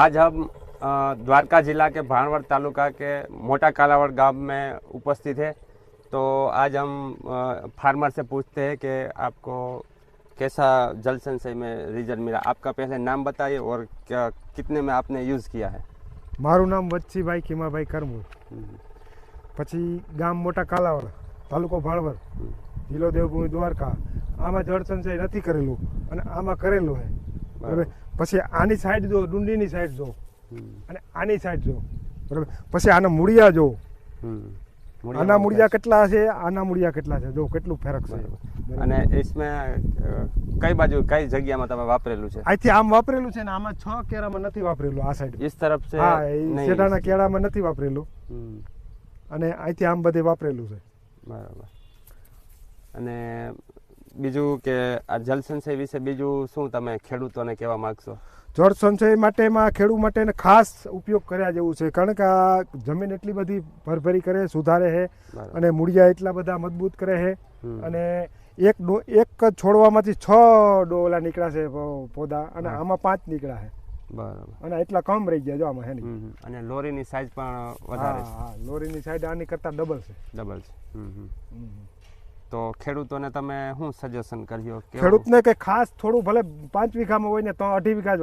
आज हम द्वारका जिला के भाणवड़ तालुका के मोटा कालावड़ गांव में उपस्थित है। तो आज हम फार्मर से पूछते हैं कि आपको कैसा जल संचय में रिजल्ट मिला। आपका पहले नाम बताइए और क्या कितने में आपने यूज़ किया है। मारू नाम वच्छीभाई खीमाभाई करमूर, પછી ગામ મોટા કાલાવડ, તાલુકો ભાણવડ, જિલ્લો દેવભૂમિ દ્વારકા। આમાં જળ સંચય નથી કરેલું અને આમાં કરેલું છે, બરાબર। પછી આની સાઈડ જો, ડુંડીની સાઈડ જો અને આની સાઈડ જો, બરાબર। પછી આના મૂળિયા જો, આના મૂળિયા કેટલા છે, આના મૂળિયા કેટલા છે, જો કેટલું ફરક છે। અને इसमें કઈ બાજુ કઈ જગ્યામાં તમે વાપરેલું છે? અહીંથી આમ વાપરેલું છે ને આમાં 6 કેરામાં નથી વાપરેલું, આ સાઈડ इस तरफ से હા, શેડાના કેળામાં નથી વાપરેલું અને અહીંથી આમ બધે વાપરેલું છે, બરાબર। અને બીજું કે આ જલ સંચય વિશે બીજું શું તમે ખેડૂતોને કહેવા માંગશો? જળ સંચય માટેમાં ખેડૂત માટે ખાસ ઉપયોગ કર્યા જેવું છે, કારણ કે આ જમીન એટલી બધી ભરભરી કરે, સુધારે છે અને મૂળિયા એટલા બધા મજબૂત કરે છે અને એક છોડવામાંથી 6 ડોલા નીકળ્યા છે પૌધા અને આમાં 5 નીકળ્યા છે, બરાબર। અને એટલા કમ રહી ગયા જો આમાં હે નહીં। અને લોરીની સાઈઝ પણ વધારે છે? હા, લોરીની સાઈડ આની કરતાં ડબલ છે, ડબલ છે। તો ખેડૂતોને તમે શું સજેશન કર્યો? ખેડૂતને કે ખાસ થોડું ભલે 5 વીઘામાં હોય ને તો 2.5 વીઘા જ